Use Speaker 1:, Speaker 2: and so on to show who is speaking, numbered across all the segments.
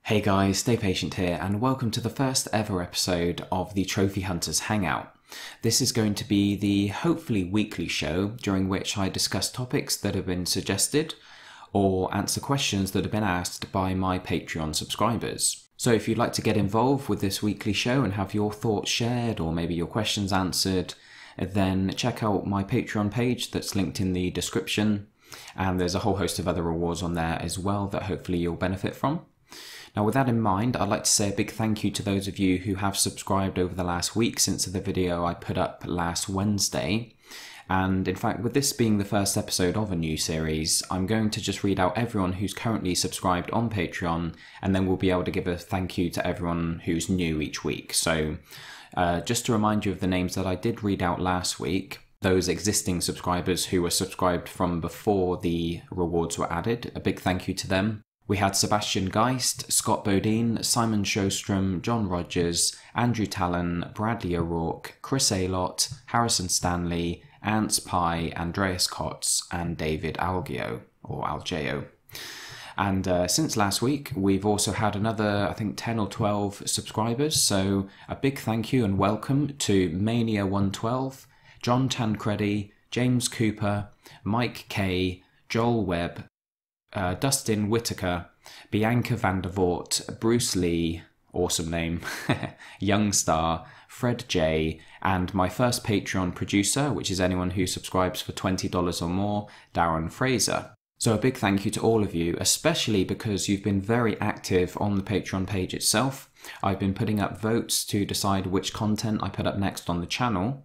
Speaker 1: Hey guys, Stay Patient here, and welcome to the first ever episode of the Trophy Hunters Hangout. This is going to be the hopefully weekly show during which I discuss topics that have been suggested or answer questions that have been asked by my Patreon subscribers. So if you'd like to get involved with this weekly show and have your thoughts shared or maybe your questions answered, then check out my Patreon page that's linked in the description, and there's a whole host of other rewards on there as well that hopefully you'll benefit from. Now with that in mind, I'd like to say a big thank you to those of you who have subscribed over the last week since the video I put up last Wednesday. And in fact, with this being the first episode of a new series, I'm going to just read out everyone who's currently subscribed on Patreon, and then we'll be able to give a thank you to everyone who's new each week. So just to remind you of the names that I did read out last week, those existing subscribers who were subscribed from before the rewards were added, a big thank you to them. We had Sebastian Geist, Scott Bodine, Simon Shostrom, John Rogers, Andrew Talon, Bradley O'Rourke, Chris Alott, Harrison Stanley, Ants Pie, Andreas Kotz, and David Algeo, or Algeo. And since last week, we've also had another, I think, 10 or 12 subscribers, so a big thank you and welcome to Mania112, John Tancredi, James Cooper, Mike Kay, Joel Webb, Dustin Whitaker, Bianca Vandervoort, Bruce Lee, awesome name, Youngstar, Fred J, and my first Patreon producer, which is anyone who subscribes for $20 or more, Darren Fraser. So a big thank you to all of you, especially because you've been very active on the Patreon page itself. I've been putting up votes to decide which content I put up next on the channel,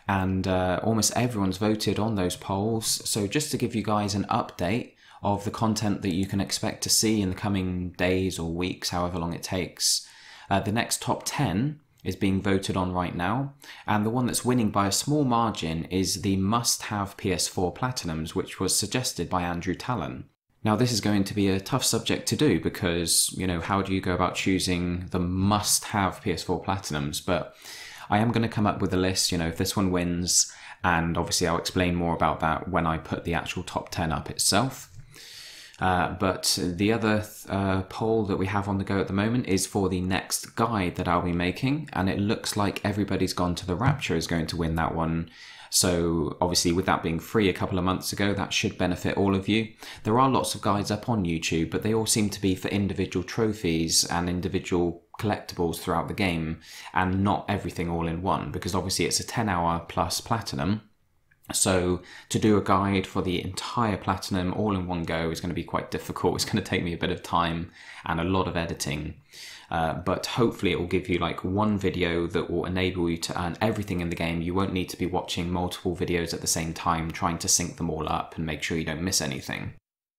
Speaker 1: and almost everyone's voted on those polls. So just to give you guys an update of the content that you can expect to see in the coming days or weeks, however long it takes. The next top 10 is being voted on right now, and the one that's winning by a small margin is the must-have PS4 Platinums, which was suggested by Andrew Talon. Now this is going to be a tough subject to do because, you know, how do you go about choosing the must-have PS4 Platinums? But I am going to come up with a list, you know, if this one wins, and obviously I'll explain more about that when I put the actual top 10 up itself. But the other poll that we have on the go at the moment is for the next guide that I'll be making, and it looks like Everybody's Gone to the Rapture is going to win that one. So obviously with that being free a couple of months ago, that should benefit all of you. There are lots of guides up on YouTube, but they all seem to be for individual trophies and individual collectibles throughout the game, and not everything all in one, because obviously it's a 10-hour plus platinum. So to do a guide for the entire platinum all in one go is going to be quite difficult. It's going to take me a bit of time and a lot of editing. But hopefully it will give you like one video that will enable you to earn everything in the game. You won't need to be watching multiple videos at the same time, trying to sync them all up and make sure you don't miss anything.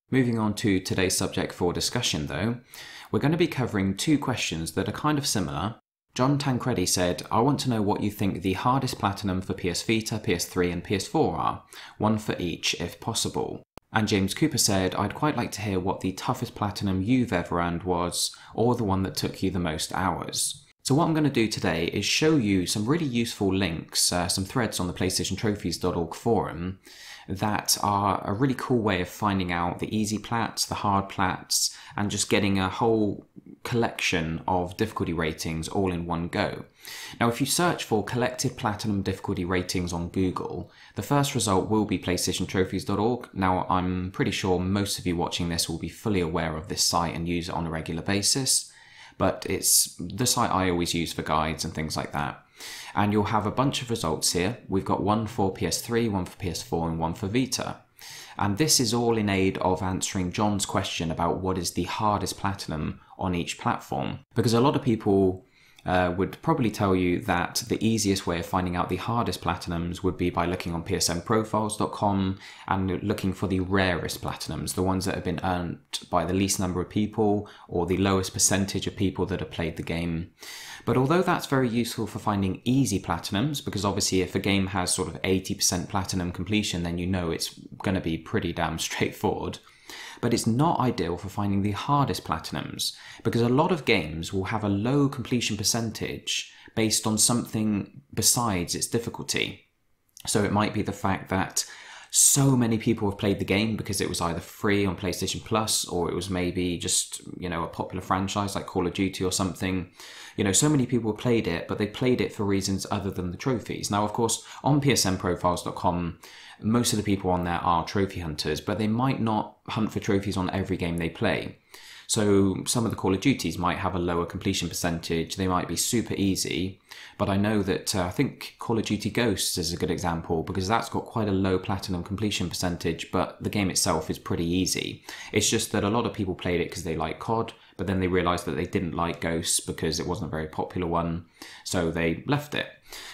Speaker 1: Moving on to today's subject for discussion though, we're going to be covering two questions that are kind of similar. John Tancredi said, I want to know what you think the hardest platinum for PS Vita, PS3 and PS4 are, one for each if possible. And James Cooper said, I'd quite like to hear what the toughest platinum you've ever earned was, or the one that took you the most hours. So what I'm going to do today is show you some really useful links, some threads on the PlayStationTrophies.org forum that are a really cool way of finding out the easy plats, the hard plats, and just getting a whole collection of difficulty ratings all in one go. Now if you search for collected platinum difficulty ratings on Google, the first result will be PlayStationTrophies.org. Now I'm pretty sure most of you watching this will be fully aware of this site and use it on a regular basis, but it's the site I always use for guides and things like that. And you'll have a bunch of results here. We've got one for PS3, one for PS4 and one for Vita. And this is all in aid of answering John's question about what is the hardest platinum on each platform. Because a lot of people would probably tell you that the easiest way of finding out the hardest platinums would be by looking on psnprofiles.com and looking for the rarest platinums, the ones that have been earned by the least number of people or the lowest percentage of people that have played the game. But although that's very useful for finding easy platinums, because obviously if a game has sort of 80% platinum completion, then you know it's going to be pretty damn straightforward. But it's not ideal for finding the hardest platinums, because a lot of games will have a low completion percentage based on something besides its difficulty. So it might be the fact that so many people have played the game because it was either free on PlayStation Plus, or it was maybe just, a popular franchise like Call of Duty or something. So many people have played it, but they played it for reasons other than the trophies. Now, of course, on psnprofiles.com, most of the people on there are trophy hunters, but they might not hunt for trophies on every game they play. So some of the Call of Duties might have a lower completion percentage. They might be super easy, but I know that I think Call of Duty Ghosts is a good example because that's got quite a low platinum completion percentage, but the game itself is pretty easy. It's just that a lot of people played it because they like COD, but then they realised that they didn't like Ghosts because it wasn't a very popular one, so they left it.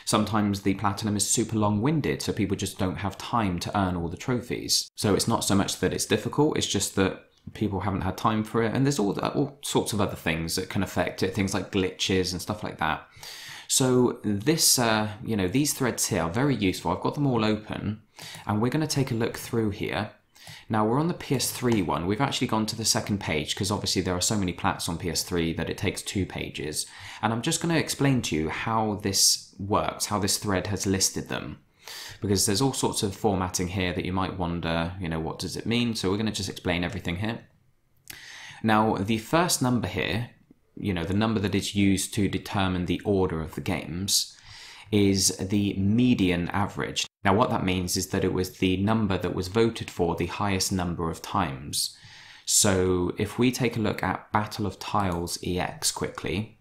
Speaker 1: Sometimes the platinum is super long-winded, so people just don't have time to earn all the trophies. So it's not so much that it's difficult, it's just that people haven't had time for it, and there's all sorts of other things that can affect it, things like glitches and stuff like that. So this, these threads here are very useful. I've got them all open, and we're going to take a look through here. Now we're on the PS3 one. We've actually gone to the second page because obviously there are so many plats on PS3 that it takes 2 pages. And I'm just going to explain to you how this works, how this thread has listed them. Because there's all sorts of formatting here that you might wonder, what does it mean? So we're going to just explain everything here. Now, the first number here, the number that is used to determine the order of the games, is the median average. Now, what that means is that it was the number that was voted for the highest number of times. So if we take a look at Battle of Tiles EX quickly,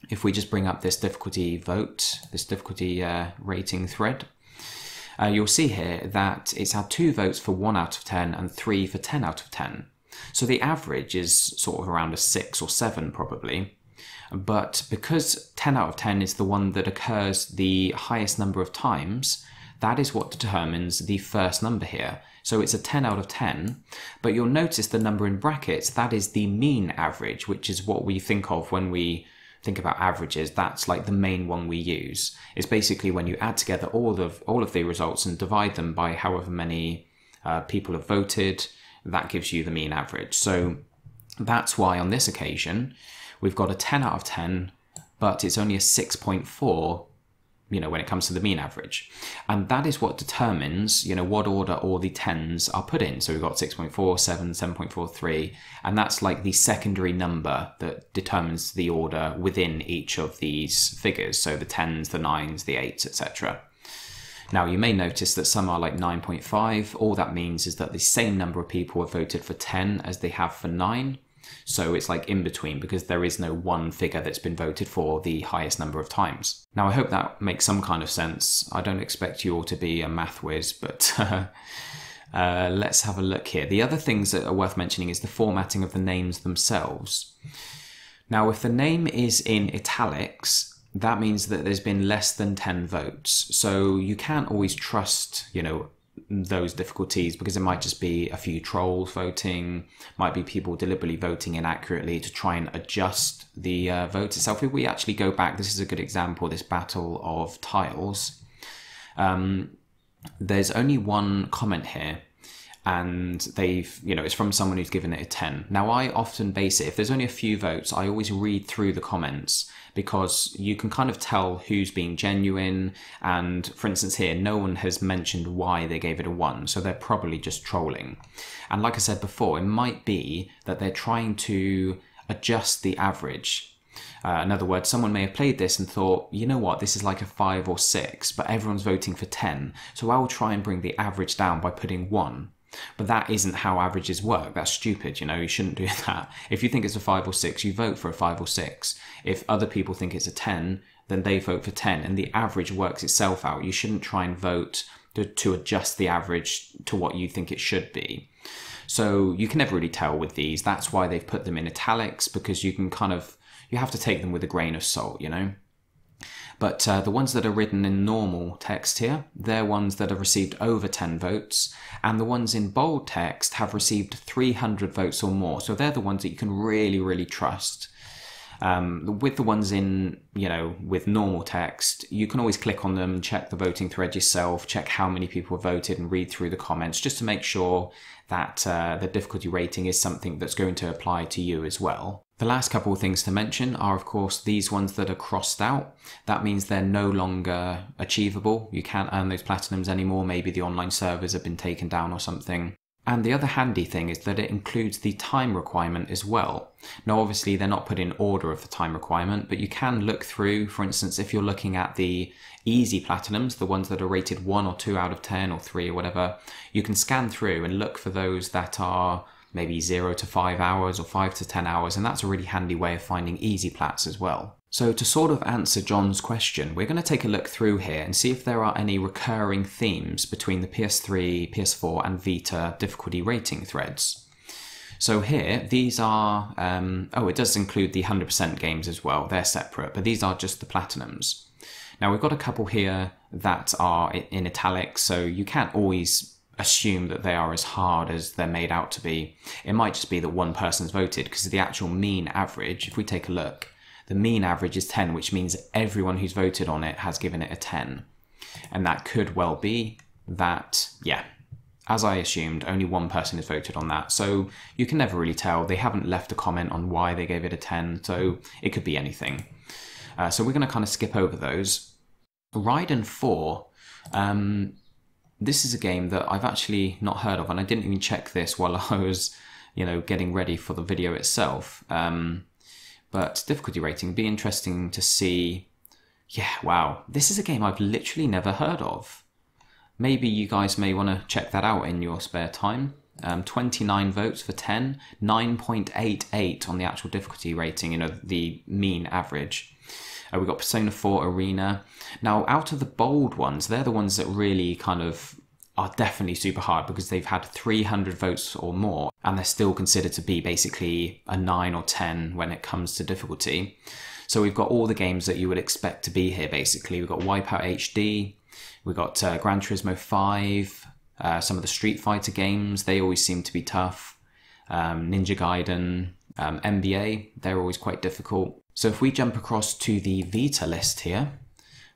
Speaker 1: if we just bring up this difficulty vote, this difficulty rating thread, you'll see here that it's had 2 votes for 1 out of 10 and 3 for 10 out of 10. So the average is sort of around a 6 or 7 probably. But because 10 out of 10 is the one that occurs the highest number of times, that is what determines the first number here. So it's a 10 out of 10, but you'll notice the number in brackets, that is the mean average, which is what we think of when we think about averages. That's like the main one we use. It's basically when you add together all of the results and divide them by however many people have voted, that gives you the mean average. So that's why on this occasion we've got a 10 out of 10, but it's only a 6.4 when it comes to the mean average. And that is what determines, what order all the 10s are put in. So we've got 6.4, 7, 7.43, and that's like the secondary number that determines the order within each of these figures. So the 10s, the 9s, the 8s, etc. Now you may notice that some are like 9.5. All that means is that the same number of people have voted for 10 as they have for 9. So it's like in between because there is no one figure that's been voted for the highest number of times. Now I hope that makes some kind of sense. I don't expect you all to be a math whiz, but let's have a look here. The other things that are worth mentioning is the formatting of the names themselves. Now if the name is in italics, that means that there's been less than 10 votes. So you can't always trust, those difficulties because it might just be a few trolls voting, might be people deliberately voting inaccurately to try and adjust the vote itself. If we actually go back, this is a good example, this Battle of Tiles. There's only one comment here, and they've, it's from someone who's given it a 10. Now I often base it, if there's only a few votes, I always read through the comments because you can kind of tell who's being genuine. And for instance here, no one has mentioned why they gave it a 1, so they're probably just trolling. And like I said before, it might be that they're trying to adjust the average. In other words, someone may have played this and thought, you know what, this is like a 5 or 6, but everyone's voting for 10, so I'll try and bring the average down by putting 1. But that isn't how averages work. That's stupid, you shouldn't do that. If you think it's a 5 or 6, you vote for a 5 or 6. If other people think it's a 10, then they vote for 10, and the average works itself out. You shouldn't try and vote to adjust the average to what you think it should be. So you can never really tell with these. That's why they've put them in italics, because you can you have to take them with a grain of salt, But the ones that are written in normal text here, they're ones that have received over 10 votes, and the ones in bold text have received 300 votes or more. So they're the ones that you can really, really trust. With the ones in, with normal text, you can always click on them, check the voting thread yourself, check how many people have voted and read through the comments just to make sure that the difficulty rating is something that's going to apply to you as well. The last couple of things to mention are, of course, these ones that are crossed out. That means they're no longer achievable. You can't earn those platinums anymore. Maybe the online servers have been taken down or something. And the other handy thing is that it includes the time requirement as well. Now, obviously, they're not put in order of the time requirement, but you can look through, for instance, if you're looking at the easy platinums, the ones that are rated 1 or 2 out of 10 or 3 or whatever, you can scan through and look for those that are maybe 0 to 5 hours or 5 to 10 hours, and that's a really handy way of finding easy plats as well. So to sort of answer John's question, we're going to take a look through here and see if there are any recurring themes between the PS3, PS4 and Vita difficulty rating threads. So here, these are, it does include the 100% games as well, they're separate, but these are just the platinums. Now we've got a couple here that are in italics, so you can't always assume that they are as hard as they're made out to be. It might just be that one person's voted, because the actual mean average, if we take a look, the mean average is 10, which means everyone who's voted on it has given it a 10. And that could well be that, yeah, as I assumed, only one person has voted on that. So you can never really tell. They haven't left a comment on why they gave it a 10, so it could be anything. So we're going to kind of skip over those. Raiden 4, this is a game that I've actually not heard of, and I didn't even check this while I was, getting ready for the video itself. But difficulty rating, be interesting to see. Yeah, wow. This is a game I've literally never heard of. Maybe you guys may want to check that out in your spare time. 29 votes for 10, 9.88 on the actual difficulty rating, the mean average. We've got Persona 4 Arena. Now, out of the bold ones, they're the ones that really kind of are definitely super hard because they've had 300 votes or more, and they're still considered to be basically a 9 or 10 when it comes to difficulty. So we've got all the games that you would expect to be here, basically. We've got Wipeout HD, we've got Gran Turismo 5, some of the Street Fighter games, they always seem to be tough. Ninja Gaiden, NBA, they're always quite difficult. So if we jump across to the Vita list here,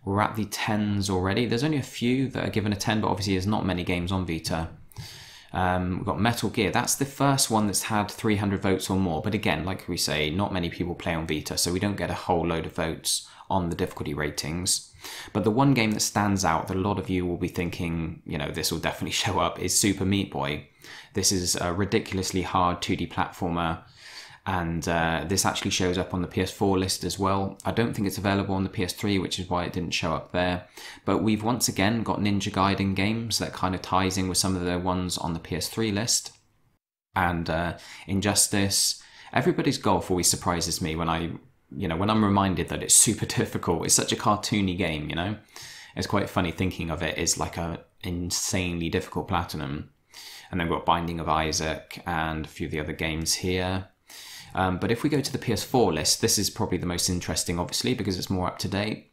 Speaker 1: we're at the 10s already. There's only a few that are given a 10, but obviously there's not many games on Vita. We've got Metal Gear. That's the first one that's had 300 votes or more. But again, like we say, not many people play on Vita, so we don't get a whole load of votes on the difficulty ratings. But the one game that stands out that a lot of you will be thinking, this will definitely show up, is Super Meat Boy. This is a ridiculously hard 2D platformer. And this actually shows up on the PS4 list as well. I don't think it's available on the PS3, which is why it didn't show up there. But we've once again got Ninja Gaiden games that kind of ties in with some of the ones on the PS3 list. And Injustice. Everybody's Golf always surprises me when when I'm reminded that it's super difficult. It's such a cartoony game, It's quite funny thinking of it as like a insanely difficult platinum. And then we've got Binding of Isaac and a few of the other games here. But if we go to the PS4 list, this is probably the most interesting, obviously, because it's more up to date.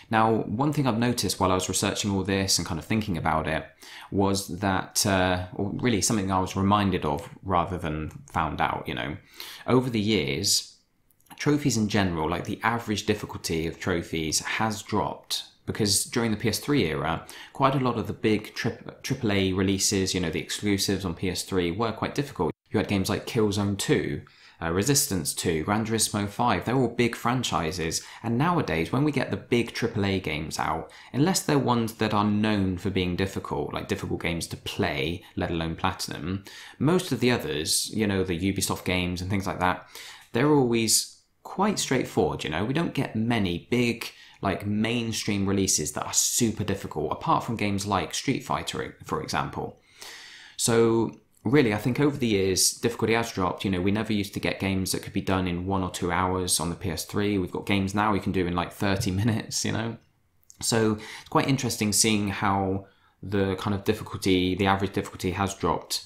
Speaker 1: Now, one thing I've noticed while I was researching all this and kind of thinking about it was that, or really something I was reminded of rather than found out, over the years, trophies in general, like the average difficulty of trophies has dropped. Because during the PS3 era, quite a lot of the big AAA releases, the exclusives on PS3 were quite difficult. You had games like Killzone 2, Resistance 2, Gran Turismo 5, they're all big franchises, and nowadays when we get the big AAA games out, unless they're ones that are known for being difficult, like difficult games to play, let alone platinum, most of the others, the Ubisoft games and things like that, they're always quite straightforward, we don't get many big, like mainstream releases that are super difficult, apart from games like Street Fighter, for example. So really, I think over the years, difficulty has dropped. We never used to get games that could be done in 1 or 2 hours on the PS3. We've got games now we can do in like 30 minutes, So it's quite interesting seeing how the kind of difficulty, the average difficulty has dropped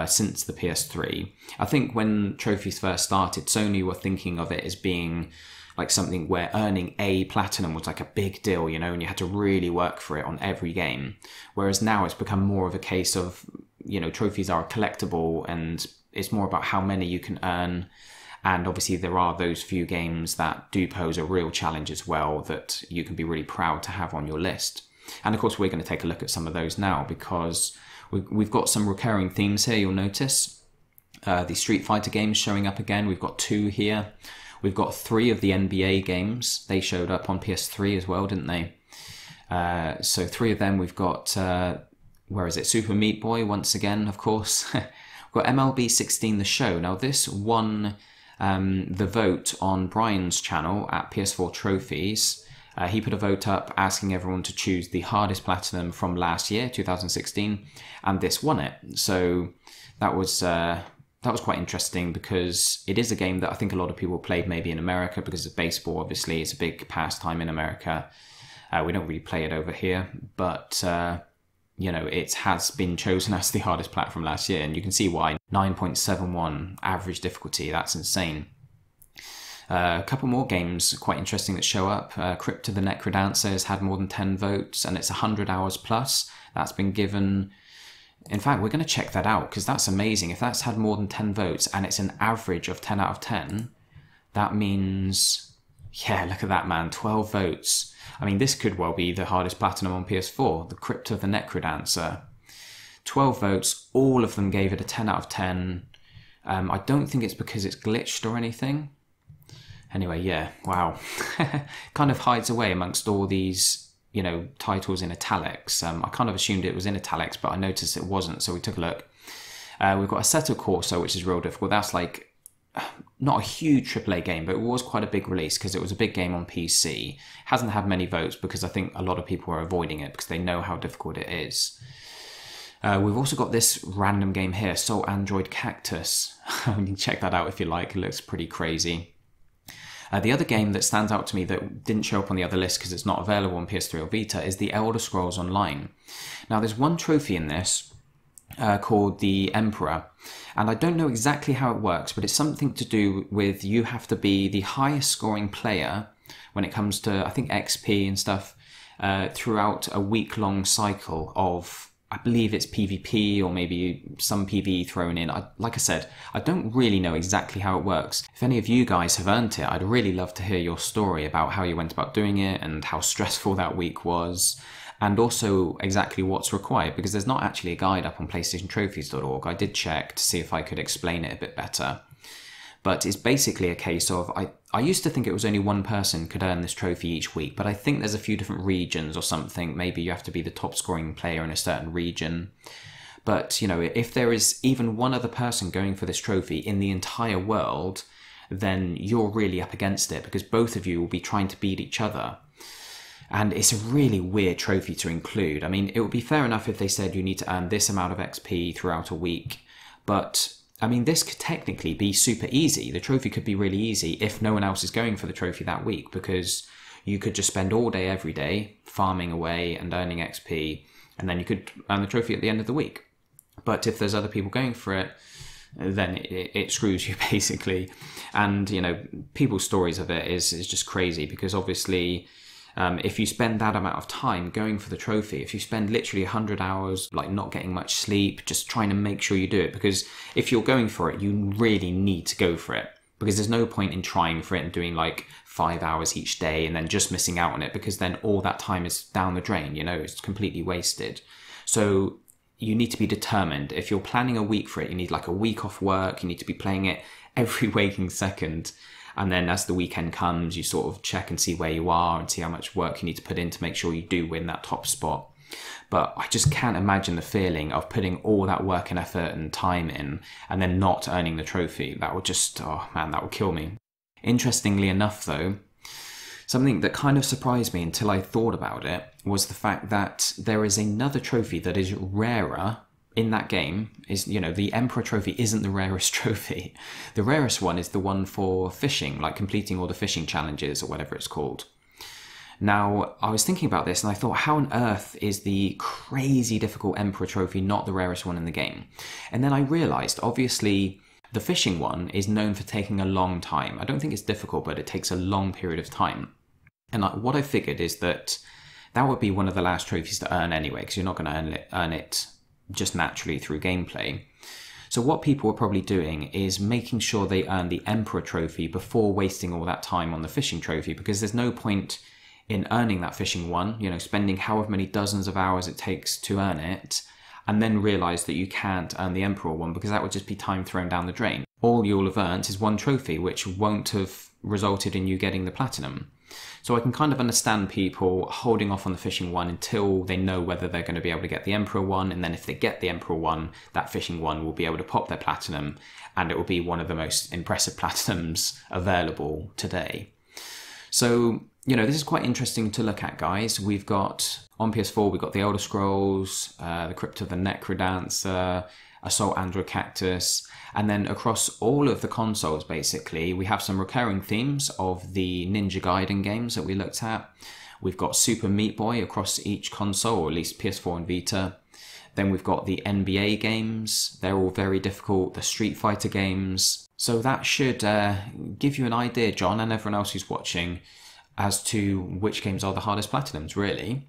Speaker 1: since the PS3. I think when trophies first started, Sony were thinking of it as being like something where earning a platinum was like a big deal, and you had to really work for it on every game. Whereas now it's become more of a case of, trophies are collectible and it's more about how many you can earn. And obviously there are those few games that do pose a real challenge as well that you can be really proud to have on your list. And of course we're going to take a look at some of those now because we've got some recurring themes here, you'll notice. The Street Fighter games showing up again. We've got 2 here. We've got 3 of the NBA games. They showed up on PS3 as well, didn't they? So 3 of them. We've got, where is it? Super Meat Boy, once again, of course. We've got MLB 16 The Show. Now, this won the vote on Brian's channel at PS4 Trophies. He put a vote up asking everyone to choose the hardest platinum from last year, 2016, and this won it. So that was quite interesting, because it is a game that I think a lot of people played maybe in America, because of baseball, obviously. It's a big pastime in America. We don't really play it over here, but you know, it has been chosen as the hardest plat from last year, and you can see why. 9.71 average difficulty, that's insane. A couple more games quite interesting that show up. Crypt the Necrodancer has had more than 10 votes, and it's 100 hours plus. That's been given... In fact, we're going to check that out, because that's amazing. If that's had more than 10 votes and it's an average of 10 out of 10, that means... Yeah, look at that, man. 12 votes. I mean, this could well be the hardest platinum on PS4, the Crypt of the Necrodancer. 12 votes, all of them gave it a 10 out of 10. I don't think it's because it's glitched or anything. Anyway, yeah, wow. Kind of hides away amongst all these, you know, titles in italics. I kind of assumed it was in italics, but I noticed it wasn't, so we took a look. We've got Assetto Corsa, which is real difficult. That's like not a huge AAA game, but it was quite a big release because it was a big game on PC. Hasn't had many votes because I think a lot of people are avoiding it because they know how difficult it is. We've also got this random game here, Soul Android Cactus. You can check that out if you like. It looks pretty crazy. The other game that stands out to me that didn't show up on the other list because it's not available on PS3 or Vita is The Elder Scrolls Online. Now, there's one trophy in this called the Emperor, and I don't know exactly how it works, but it's something to do with you have to be the highest scoring player when it comes to, I think, XP and stuff throughout a week-long cycle of, I believe it's PvP or maybe some PvE thrown in. Like I said, I don't really know exactly how it works. If any of you guys have earned it, I'd really love to hear your story about how you went about doing it and how stressful that week was, and also exactly what's required, because there's not actually a guide up on PlayStationTrophies.org. I did check to see if I could explain it a bit better. But it's basically a case of, I used to think it was only one person could earn this trophy each week, but I think there's a few different regions or something. Maybe you have to be the top scoring player in a certain region. But, you know, if there is even one other person going for this trophy in the entire world, then you're really up against it, because both of you will be trying to beat each other. And it's a really weird trophy to include. I mean, it would be fair enough if they said you need to earn this amount of XP throughout a week, but I mean, this could technically be super easy. The trophy could be really easy if no one else is going for the trophy that week, because you could just spend all day, every day, farming away and earning XP, and then you could earn the trophy at the end of the week. But if there's other people going for it, then it screws you, basically. And, you know, people's stories of it is just crazy, because obviously... if you spend that amount of time going for the trophy, if you spend literally 100 hours, like not getting much sleep, just trying to make sure you do it, because if you're going for it, you really need to go for it, because there's no point in trying for it and doing like 5 hours each day and then just missing out on it, because then all that time is down the drain, you know, it's completely wasted. So you need to be determined. If you're planning a week for it, you need like a week off work, you need to be playing it every waking second. And then as the weekend comes, you sort of check and see where you are and see how much work you need to put in to make sure you do win that top spot. But I just can't imagine the feeling of putting all that work and effort and time in and then not earning the trophy. That would just, oh man, that would kill me. Interestingly enough though, something that kind of surprised me until I thought about it was the fact that there is another trophy that is rarer in that game. Is, you know, the Emperor trophy isn't the rarest trophy. The rarest one is the one for fishing, like completing all the fishing challenges or whatever it's called. Now, I was thinking about this and I thought, how on earth is the crazy difficult Emperor trophy not the rarest one in the game? And then I realised, obviously, the fishing one is known for taking a long time. I don't think it's difficult, but it takes a long period of time. And what I figured is that that would be one of the last trophies to earn anyway, because you're not going to earn it just naturally through gameplay. So what people are probably doing is making sure they earn the Emperor trophy before wasting all that time on the fishing trophy, because there's no point in earning that fishing one, you know, spending however many dozens of hours it takes to earn it, and then realise that you can't earn the Emperor one, because that would just be time thrown down the drain. All you'll have earned is one trophy, which won't have resulted in you getting the platinum. So I can kind of understand people holding off on the fishing one until they know whether they're going to be able to get the Emperor one, and then if they get the Emperor one, that fishing one will be able to pop their platinum, and it will be one of the most impressive platinums available today. So, you know, this is quite interesting to look at, guys. We've got, on PS4, we've got the Elder Scrolls, the Crypt of the Necrodancer, Assault Androcactus, and then across all of the consoles, basically, we have some recurring themes of the Ninja Gaiden games that we looked at. We've got Super Meat Boy across each console, or at least PS4 and Vita. Then we've got the NBA games. They're all very difficult. The Street Fighter games. So that should give you an idea, John, and everyone else who's watching, as to which games are the hardest platinums, really.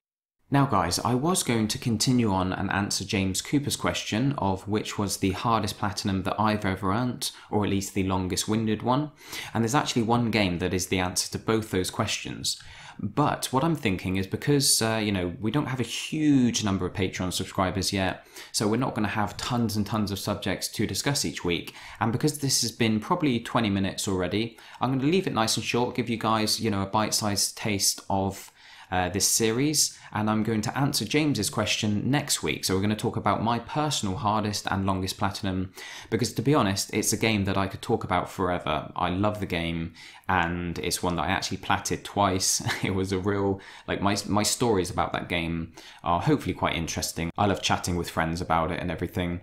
Speaker 1: Now guys, I was going to continue on and answer James Cooper's question of which was the hardest platinum that I've ever earned, or at least the longest winded one. And there's actually one game that is the answer to both those questions. But what I'm thinking is, because, you know, we don't have a huge number of Patreon subscribers yet, so we're not going to have tons and tons of subjects to discuss each week. And because this has been probably 20 minutes already, I'm going to leave it nice and short, give you guys, you know, a bite-sized taste of this series, and I'm going to answer James's question next week. So we're going to talk about my personal hardest and longest platinum, because to be honest, it's a game that I could talk about forever. I love the game, and it's one that I actually platted twice. It was a real, like, my stories about that game are hopefully quite interesting. I love chatting with friends about it and everything.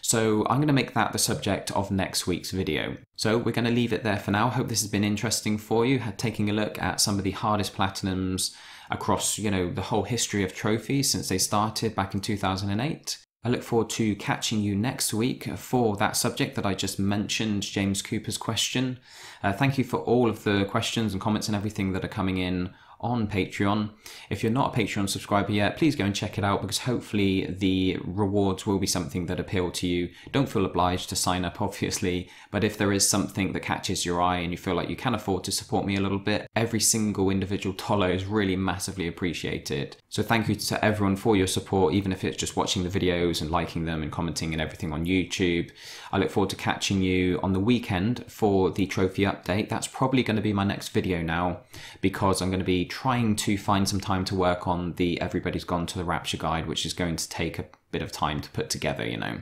Speaker 1: So I'm going to make that the subject of next week's video. So we're going to leave it there for now. Hope this has been interesting for you, taking a look at some of the hardest platinums across, you know, the whole history of trophies since they started back in 2008. I look forward to catching you next week for that subject that I just mentioned, James Cooper's question. Thank you for all of the questions and comments and everything that are coming in on Patreon. If you're not a Patreon subscriber yet, please go and check it out, because hopefully the rewards will be something that appeal to you. Don't feel obliged to sign up, obviously, but if there is something that catches your eye and you feel like you can afford to support me a little bit, every single individual dollar is really massively appreciated. So thank you to everyone for your support, even if it's just watching the videos and liking them and commenting and everything on YouTube. I look forward to catching you on the weekend for the trophy update. That's probably going to be my next video now, because I'm going to be trying to find some time to work on the Everybody's Gone to the Rapture guide, which is going to take a bit of time to put together, you know.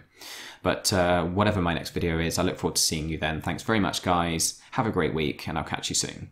Speaker 1: But whatever my next video is, I look forward to seeing you then. Thanks very much, guys. Have a great week, and I'll catch you soon.